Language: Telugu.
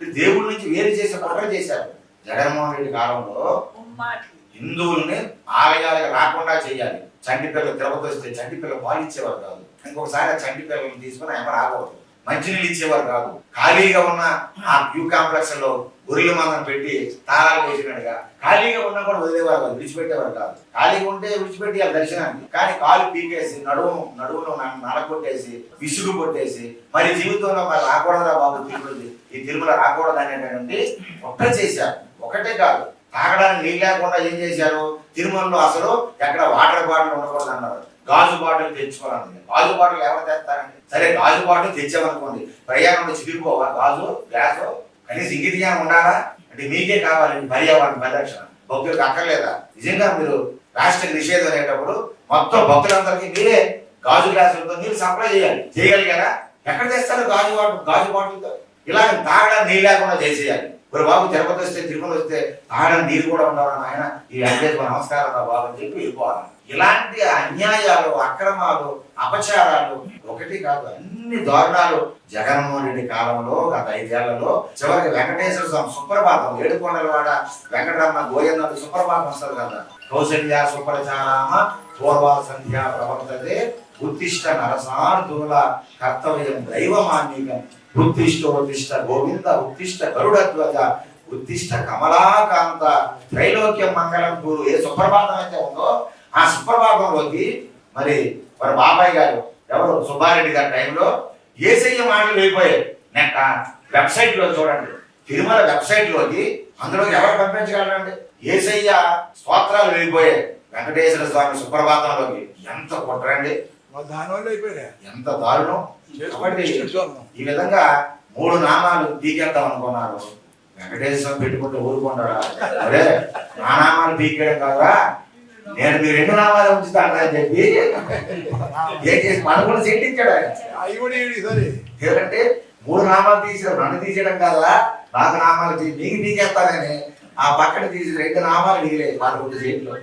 దేవుడి నుంచి వేరు చేసే కుట్ర చేశారు. జగన్మోహన్ రెడ్డి కాలంలో హిందువుల్ని ఆలయాలకు రాకుండా చేయాలి. చంటి పిల్లలు తిరుపతి వస్తే చంటి పిల్లలు పాలు ఇచ్చేవారు కాదు. ఇంకొకసారి ఆ చంటి పిల్లలను తీసుకుని ఆయన రాకూడదు. మంచినీళ్ళు ఇచ్చేవారు కాదు. ఖాళీగా ఉన్న ఆ క్యూ కాంప్లెక్స్ లో గొర్రెల మందం పెట్టి తాళాలు వేసినట్టుగా ఖాళీగా ఉన్నా కూడా వదిలేవారు కాదు, విడిచిపెట్టేవారు కాదు. ఖాళీగా ఉంటే విడిచిపెట్టి ఆ దర్శనానికి, కానీ కాలు పీకేసి నడువులో నలకొట్టేసి విసుగు కొట్టేసి మరి జీవితంలో మరి రాకూడదురా బాబు తిరుపతి, ఈ తిరుమల రాకూడదు అనేటువంటి ఒక్క చేశారు. ఒకటే కాదు, తాగడానికి నీళ్ళు లేకుండా ఏం చేశారు, తిరుమలలో అసలు ఎక్కడ వాటర్ బాటిల్ ఉండకూడదు అన్నారు. గాజు బాటిల్ తెచ్చుకోవాలండి. గాజు బాటిల్ ఎవరు తెస్తారండి? సరే గాజు బాటిల్ తెచ్చామనుకోండి, ప్రయాణంలో చిరిగిపోవా గాజు గ్లాసు? కనీసం ఇంగిటిగా ఉండాలా? అంటే మీకే కావాలండి పర్యావరణ పరిరక్షణ, భక్తులకు అక్కర్లేదా? నిజంగా మీరు రాష్ట్ర నిషేధం అనేటప్పుడు మొత్తం భక్తులందరికీ మీరే గాజు గ్లాసులతో నీళ్ళు సప్లై చేయాలి. చేయగలిగారా? ఎక్కడ తెస్తారు గాజు బాటిల్తో? ఇలా తాగడానికి నీళ్ళు లేకుండా చేసేయాలి. మరి బాబు తిరుపతి వస్తే తిరుమల వస్తే తాగడానికి నీరు కూడా ఉండాలని ఆయన ఈ వెంకటేశ్వర నమస్కారం బాబు అని చెప్పి వెళ్ళిపోవాలి. ఇలాంటి అన్యాయాలు, అక్రమాలు, అపచారాలు ఒకటి కాదు, అన్ని దారుణాలు జగన్మోహన్ రెడ్డి కాలంలో గత 5 ఏళ్లలో చివరికి వెంకటేశ్వర స్వామి సుప్రభాతం, ఏడుకొండలవాడ వెంకటరమణ గోయన్నది సుప్రభాతం వస్తుంది కదా. కౌశల్య సుప్రచారామ పూర్వ సంధ్యా ప్రవర్తతే ఉత్తిష్ట నరసార్థుల కర్తవ్యం దైవమాన్నికం ఉత్తిష్ట గోవింద ఉత్తిష్ట గరుడధ్వజ ఉత్తిష్ట కమలాకాంత త్రైలోక్యం మంగళం గురు. ఏ సుప్రభాతం అయితే ఉందో ఆ సుప్రభాతంలోకి మరి బాబాయ్ గారు ఎవరు సుబ్బారెడ్డి గారి టైంలో ఏసయ్య మాటలు వెళ్ళిపోయాయి. నెట్ వెబ్సైట్ లో చూడండి, తిరుమల వెబ్సైట్ లోకి అందులోకి ఎవరు పంపించగలరండి? ఏసయ్య స్తోత్రాలు వెళ్ళిపోయాయి వెంకటేశ్వర స్వామి సుప్రభాతంలోకి. ఎంత కుట్రండి, ఎంత దారుణం. కాబట్టి ఈ విధంగా 3 నామాలు పీకేద్దాం అనుకున్నారు. వెంకటేశ్వర స్వామి పెట్టుకుంటే ఊరుకుంటాడా? అరే నా నామాలు పీకేయడం కాదురా, నేను మీరు 2 నామాలు ఉంచుతాను అని చెప్పి ఏం చేసి మనకున్న చెట్టించాడు ఆయన. ఎందుకంటే 3 నామాలు తీసాడు, నన్ను తీసేయడం కాదా, నాకు నామాలు మీకు పీకేస్తానని ఆ పక్కన తీసి 2 నామాలు మిగిలేదు 11 సీట్లు.